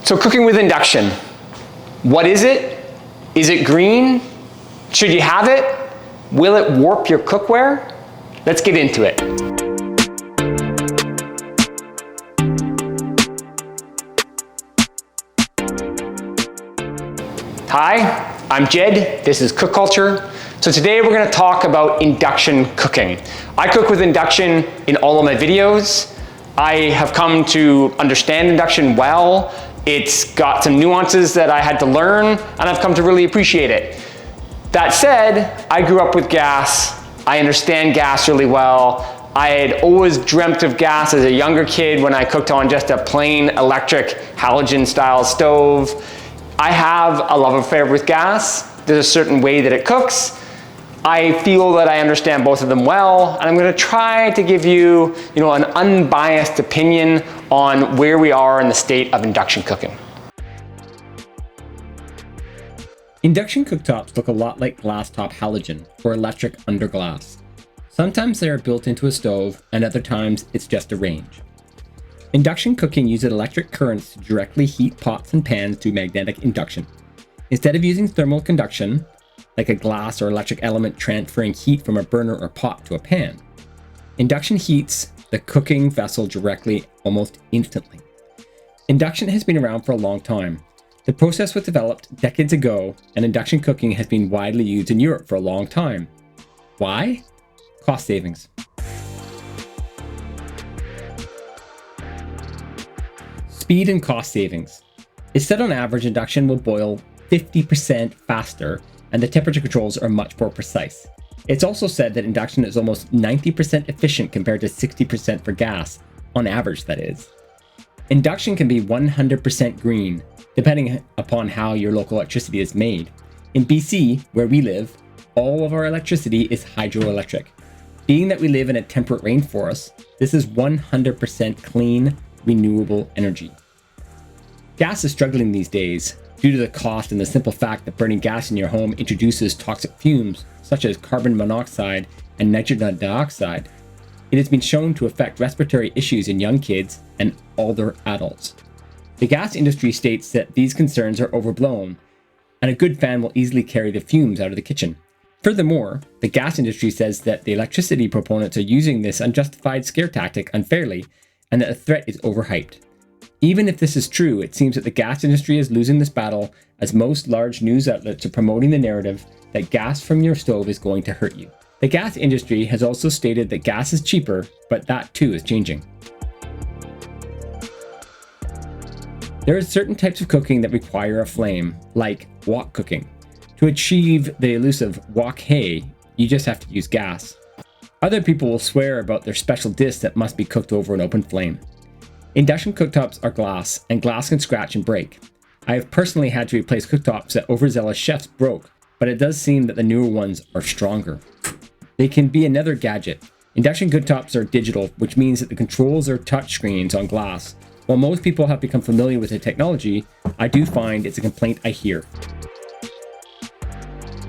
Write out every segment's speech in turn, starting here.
So cooking with induction, what is it? Is it green? Should you have it? Will it warp your cookware? Let's get into it. Hi, I'm Jed, this is Cook Culture. So today we're going to talk about induction cooking. I cook with induction in all of my videos. I have come to understand induction well. It's got some nuances that I had to learn, and I've come to really appreciate it. That said, I grew up with gas. I understand gas really well. I had always dreamt of gas as a younger kid when I cooked on just a plain electric halogen style stove. I have a love affair with gas. There's a certain way that it cooks. I feel that I understand both of them well, and I'm going to try to give you, an unbiased opinion on where we are in the state of induction cooking. Induction cooktops look a lot like glass top halogen or electric under glass. Sometimes they are built into a stove, and other times it's just a range. Induction cooking uses electric currents to directly heat pots and pans through magnetic induction. Instead of using thermal conduction, like a glass or electric element transferring heat from a burner or pot to a pan, induction heats the cooking vessel directly almost instantly. Induction has been around for a long time. The process was developed decades ago, and induction cooking has been widely used in Europe for a long time. Why? Cost savings. Speed and cost savings. It's said on average induction will boil 50% faster, and the temperature controls are much more precise. It's also said that induction is almost 90% efficient compared to 60% for gas, on average that is. Induction can be 100% green, depending upon how your local electricity is made. In BC, where we live, all of our electricity is hydroelectric. Being that we live in a temperate rainforest, this is 100% clean, renewable energy. Gas is struggling these days due to the cost and the simple fact that burning gas in your home introduces toxic fumes such as carbon monoxide and nitrogen dioxide. It has been shown to affect respiratory issues in young kids and older adults. The gas industry states that these concerns are overblown, and a good fan will easily carry the fumes out of the kitchen. Furthermore, the gas industry says that the electricity proponents are using this unjustified scare tactic unfairly, and that the threat is overhyped. Even if this is true, it seems that the gas industry is losing this battle, as most large news outlets are promoting the narrative that gas from your stove is going to hurt you. The gas industry has also stated that gas is cheaper, but that too is changing. There are certain types of cooking that require a flame, like wok cooking. To achieve the elusive wok hay, you just have to use gas. Other people will swear about their special dish that must be cooked over an open flame. Induction cooktops are glass, and glass can scratch and break. I have personally had to replace cooktops that overzealous chefs broke, but it does seem that the newer ones are stronger. They can be another gadget. Induction cooktops are digital, which means that the controls are touchscreens on glass. While most people have become familiar with the technology, I do find it's a complaint I hear.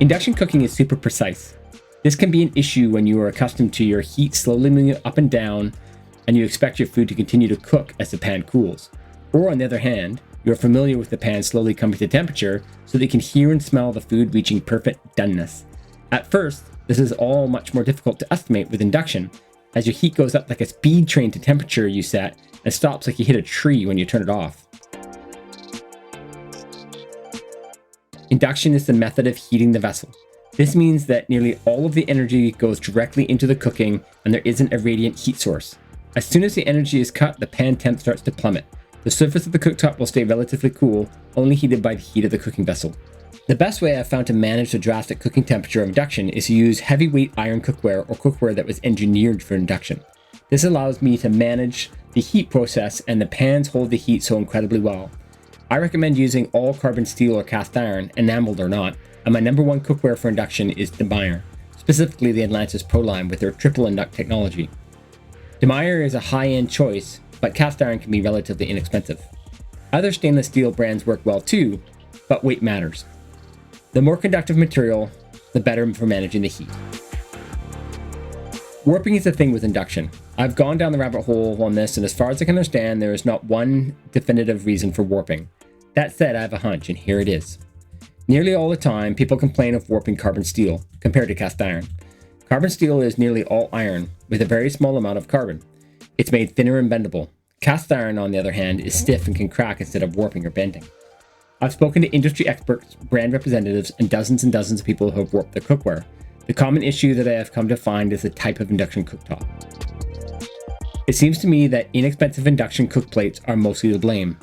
Induction cooking is super precise. This can be an issue when you are accustomed to your heat slowly moving up and down, and you expect your food to continue to cook as the pan cools. Or on the other hand, you're familiar with the pan slowly coming to temperature so that you can hear and smell the food reaching perfect doneness. At first, this is all much more difficult to estimate with induction, as your heat goes up like a speed train to temperature you set and stops like you hit a tree when you turn it off. Induction is the method of heating the vessel. This means that nearly all of the energy goes directly into the cooking, and there isn't a radiant heat source. As soon as the energy is cut, the pan temp starts to plummet. The surface of the cooktop will stay relatively cool, only heated by the heat of the cooking vessel. The best way I've found to manage the drastic cooking temperature of induction is to use heavyweight iron cookware or cookware that was engineered for induction. This allows me to manage the heat process, and the pans hold the heat so incredibly well. I recommend using all carbon steel or cast iron, enameled or not, and my number one cookware for induction is the Meyer, specifically the Atlantis Pro line with their triple induct technology. The Meyer is a high-end choice, but cast iron can be relatively inexpensive. Other stainless steel brands work well too, but weight matters. The more conductive material, the better for managing the heat. Warping is a thing with induction. I've gone down the rabbit hole on this, and as far as I can understand, there is not one definitive reason for warping. That said, I have a hunch, and here it is. Nearly all the time, people complain of warping carbon steel compared to cast iron. Carbon steel is nearly all iron, with a very small amount of carbon. It's made thinner and bendable. Cast iron, on the other hand, is stiff and can crack instead of warping or bending. I've spoken to industry experts, brand representatives, and dozens of people who have warped their cookware. The common issue that I have come to find is the type of induction cooktop. It seems to me that inexpensive induction cook plates are mostly to blame.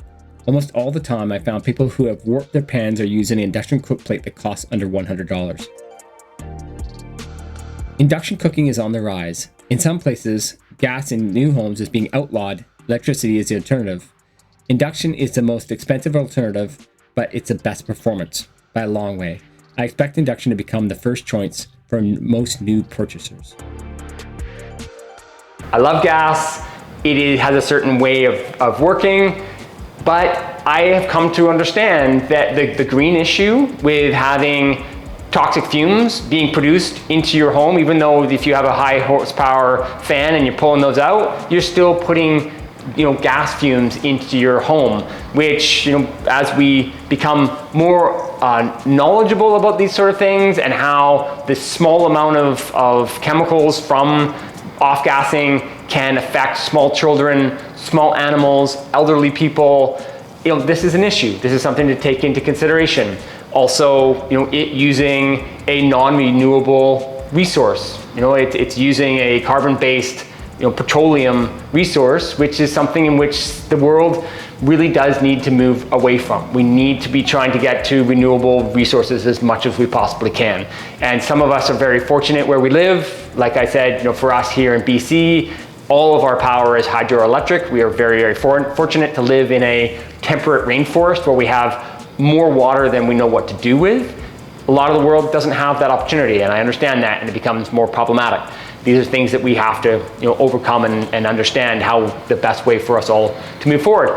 Almost all the time, I found people who have warped their pans are using an induction cook plate that costs under $100. Induction cooking is on the rise. In some places, gas in new homes is being outlawed. Electricity is the alternative. Induction is the most expensive alternative, but it's the best performance by a long way. I expect induction to become the first choice for most new purchasers. I love gas. It has a certain way of working, but I have come to understand that the green issue with having toxic fumes being produced into your home, even though if you have a high horsepower fan and you're pulling those out, you're still putting gas fumes into your home, which, as we become more knowledgeable about these sort of things and how this small amount of chemicals from off-gassing can affect small children, small animals, elderly people, this is an issue. This is something to take into consideration. Also, it using a non-renewable resource. It's using a carbon-based petroleum resource, which is something in which the world really does need to move away from. We need to be trying to get to renewable resources as much as we possibly can. And some of us are very fortunate where we live. Like I said, for us here in BC, all of our power is hydroelectric. We are very, very fortunate to live in a temperate rainforest where we have more water than we know what to do with. A lot of the world doesn't have that opportunity, and I understand that, and it becomes more problematic. These are things that we have to overcome and understand how the best way for us all to move forward.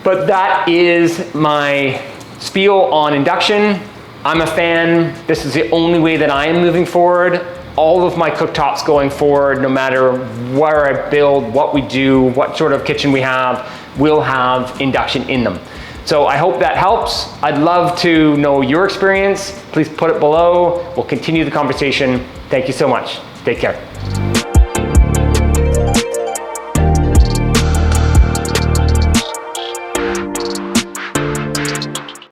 But that is my spiel on induction. I'm a fan. This is the only way that I am moving forward. All of my cooktops going forward, no matter where I build, what we do, what sort of kitchen we have, will have induction in them. So I hope that helps. I'd love to know your experience. Please put it below. We'll continue the conversation. Thank you so much. Take care.